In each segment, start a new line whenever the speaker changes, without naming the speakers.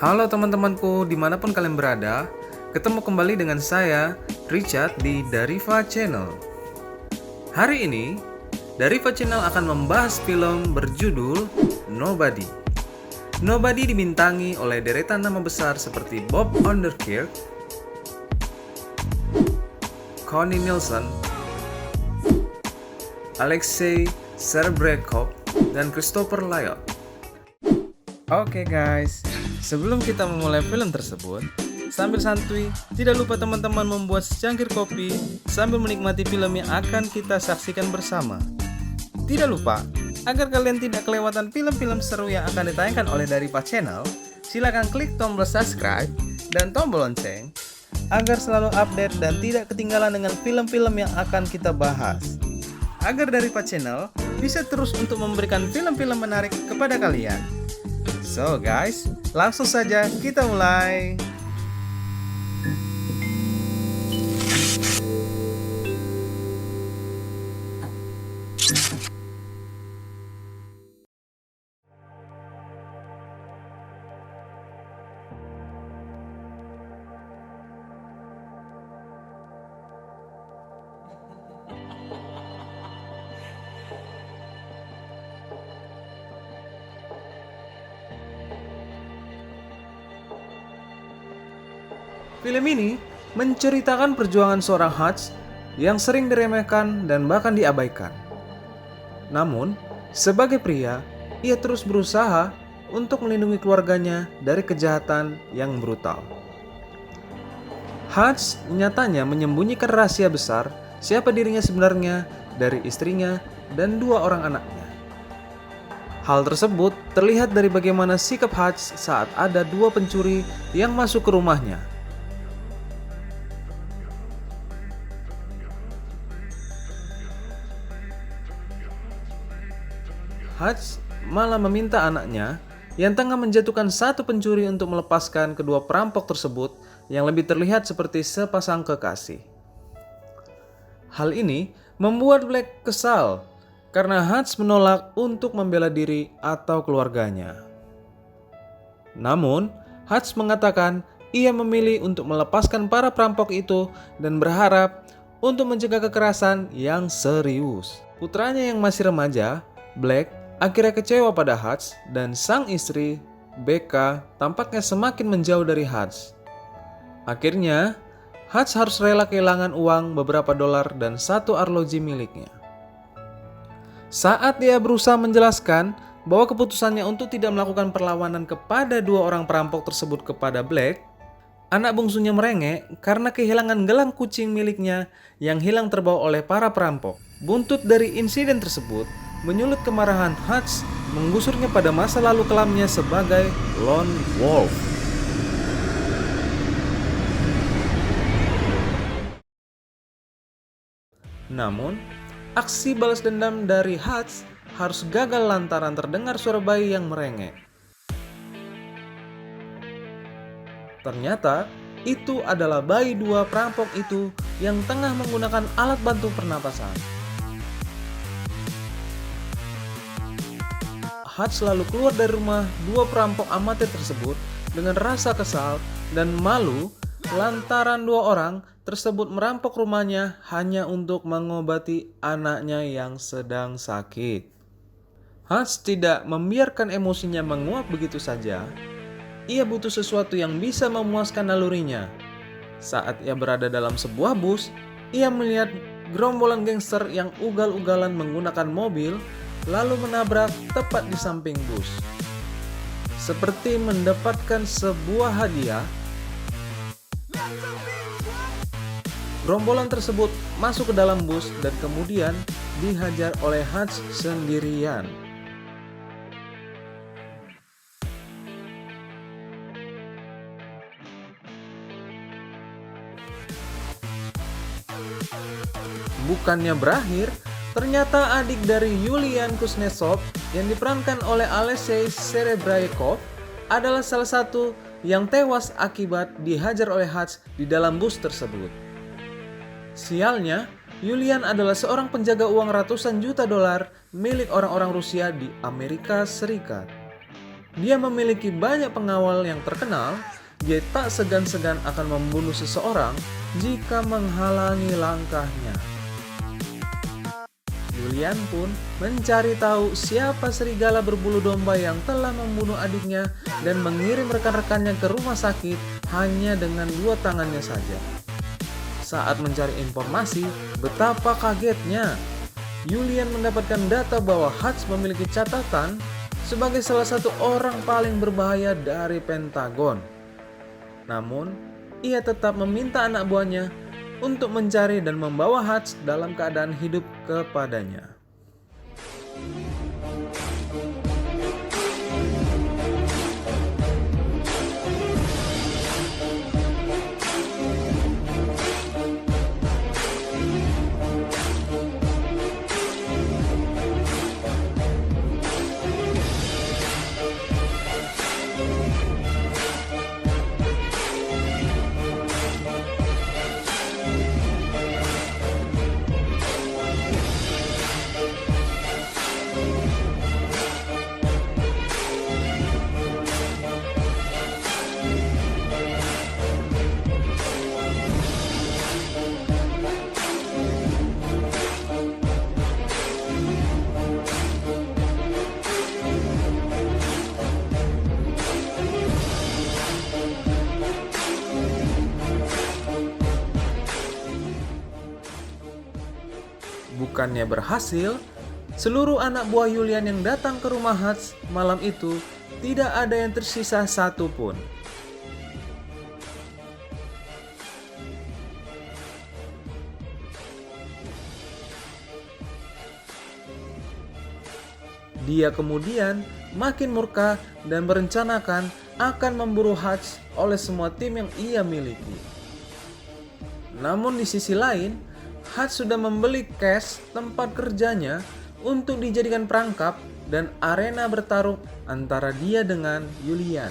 Halo teman-temanku, dimanapun kalian berada, ketemu kembali dengan saya, Richard, di Dariva Channel. Hari ini, Dariva Channel akan membahas film berjudul Nobody. Nobody dibintangi oleh deretan nama besar seperti Bob Odenkirk, Connie Nielsen, Alexei Serebrennikov, dan Christopher Lloyd. Oke guys, sebelum kita memulai film tersebut, sambil santuy, tidak lupa teman-teman membuat secangkir kopi sambil menikmati film yang akan kita saksikan bersama. Tidak lupa, agar kalian tidak kelewatan film-film seru yang akan ditayangkan oleh Dariva Channel, silakan klik tombol subscribe dan tombol lonceng agar selalu update dan tidak ketinggalan dengan film-film yang akan kita bahas. Agar Dariva Channel bisa terus untuk memberikan film-film menarik kepada kalian. So guys, langsung saja kita mulai. Film ini menceritakan perjuangan seorang Hutch yang sering diremehkan dan bahkan diabaikan. Namun, sebagai pria, ia terus berusaha untuk melindungi keluarganya dari kejahatan yang brutal. Hutch nyatanya menyembunyikan rahasia besar siapa dirinya sebenarnya dari istrinya dan dua orang anaknya. Hal tersebut terlihat dari bagaimana sikap Hutch saat ada dua pencuri yang masuk ke rumahnya. Hutch malah meminta anaknya yang tengah menjatuhkan satu pencuri untuk melepaskan kedua perampok tersebut yang lebih terlihat seperti sepasang kekasih. Hal ini membuat Black kesal karena Hutch menolak untuk membela diri atau keluarganya. Namun, Hutch mengatakan ia memilih untuk melepaskan para perampok itu dan berharap untuk mencegah kekerasan yang serius. Putranya yang masih remaja, Black, akhirnya kecewa pada Hutch dan sang istri, Becca, tampaknya semakin menjauh dari Hutch. Akhirnya, Hutch harus rela kehilangan uang beberapa dolar dan satu arloji miliknya. Saat dia berusaha menjelaskan bahwa keputusannya untuk tidak melakukan perlawanan kepada dua orang perampok tersebut kepada Black, anak bungsunya merengek karena kehilangan gelang kucing miliknya yang hilang terbawa oleh para perampok. Buntut dari insiden tersebut menyulut kemarahan Hutch menggusurnya pada masa lalu kelamnya sebagai lone wolf. Namun, aksi balas dendam dari Hutch harus gagal lantaran terdengar suara bayi yang merengek. Ternyata, itu adalah bayi dua perampok itu yang tengah menggunakan alat bantu pernapasan. Hutch lalu keluar dari rumah dua perampok amatir tersebut dengan rasa kesal dan malu lantaran dua orang tersebut merampok rumahnya hanya untuk mengobati anaknya yang sedang sakit. Hutch tidak membiarkan emosinya menguap begitu saja. Ia butuh sesuatu yang bisa memuaskan nalurinya. Saat ia berada dalam sebuah bus, ia melihat gerombolan gangster yang ugal-ugalan menggunakan mobil lalu menabrak tepat di samping bus. Seperti mendapatkan sebuah hadiah, gerombolan tersebut masuk ke dalam bus dan kemudian dihajar oleh Hutch sendirian. Bukannya berakhir, ternyata adik dari Yulian Kuznetsov yang diperankan oleh Alexei Serebrennikov adalah salah satu yang tewas akibat dihajar oleh Hutch di dalam bus tersebut. Sialnya, Yulian adalah seorang penjaga uang ratusan juta dolar milik orang-orang Rusia di Amerika Serikat. Dia memiliki banyak pengawal yang terkenal. Dia tak segan-segan akan membunuh seseorang jika menghalangi langkahnya. Julian pun mencari tahu siapa serigala berbulu domba yang telah membunuh adiknya dan mengirim rekan-rekannya ke rumah sakit hanya dengan 2 tangannya saja. Saat mencari informasi, betapa kagetnya Julian mendapatkan data bahwa Hutch memiliki catatan sebagai salah satu orang paling berbahaya dari Pentagon. Namun, ia tetap meminta anak buahnya untuk mencari dan membawa Hutch dalam keadaan hidup kepadanya. Bukannya berhasil, seluruh anak buah Julian yang datang ke rumah Hutch malam itu tidak ada yang tersisa satupun. Dia kemudian makin murka dan merencanakan akan memburu Hutch oleh semua tim yang ia miliki. Namun di sisi lain, Hutch sudah membeli cash tempat kerjanya untuk dijadikan perangkap dan arena bertarung antara dia dengan Julian.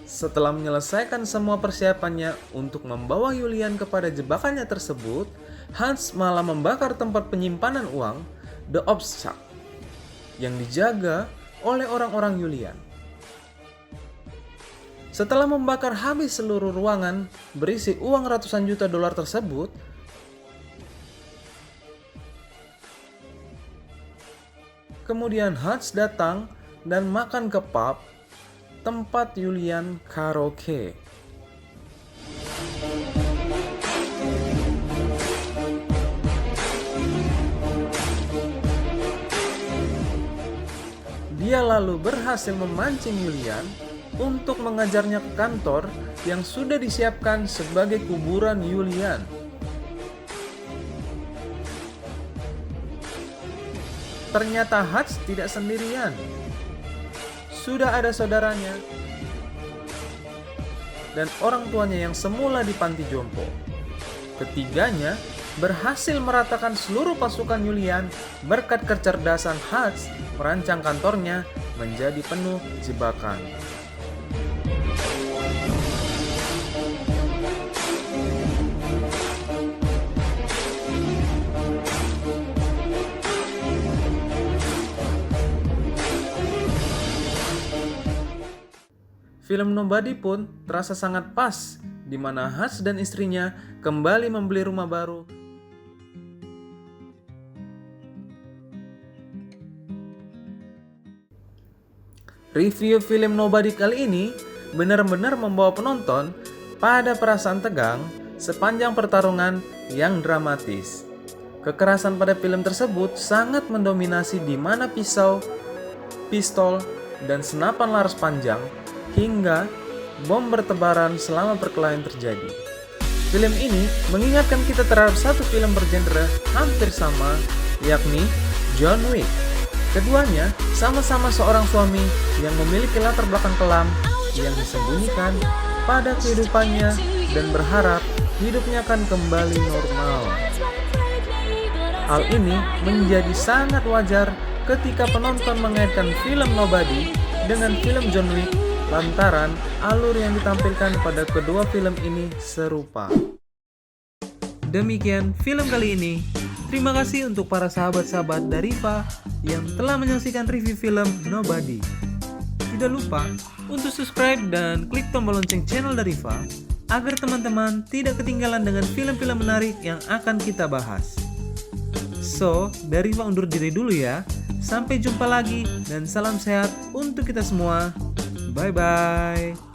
Setelah menyelesaikan semua persiapannya untuk membawa Julian kepada jebakannya tersebut, Hutch malah membakar tempat penyimpanan uang, The Ops Shack, yang dijaga oleh orang-orang Julian. Setelah membakar habis seluruh ruangan berisi uang ratusan juta dolar tersebut, kemudian Hutch datang dan makan ke pub, tempat Julian karaoke. Dia lalu berhasil memancing Julian untuk mengajarnya ke kantor yang sudah disiapkan sebagai kuburan Julian. Ternyata Hutch tidak sendirian. Sudah ada saudaranya dan orang tuanya yang semula di panti jompo. Ketiganya berhasil meratakan seluruh pasukan Julian berkat kecerdasan Hutch merancang kantornya menjadi penuh jebakan. Film Nobody pun terasa sangat pas, di mana Hutch dan istrinya kembali membeli rumah baru. Review film Nobody kali ini benar-benar membawa penonton pada perasaan tegang sepanjang pertarungan yang dramatis. Kekerasan pada film tersebut sangat mendominasi, di mana pisau, pistol, dan senapan laras panjang hingga bom bertebaran selama perkelahian terjadi. Film ini mengingatkan kita terhadap satu film bergenre hampir sama, yakni John Wick. Keduanya sama-sama seorang suami yang memiliki latar belakang kelam yang disembunyikan pada kehidupannya dan berharap hidupnya akan kembali normal. Hal ini menjadi sangat wajar ketika penonton mengaitkan film Nobody dengan film John Wick lantaran alur yang ditampilkan pada kedua film ini serupa. Demikian film kali ini. Terima kasih untuk para sahabat-sahabat Dariva yang telah menyaksikan review film Nobody. Tidak lupa untuk subscribe dan klik tombol lonceng channel Dariva agar teman-teman tidak ketinggalan dengan film-film menarik yang akan kita bahas. So, Dariva undur diri dulu ya. Sampai jumpa lagi dan salam sehat untuk kita semua. Bye-bye.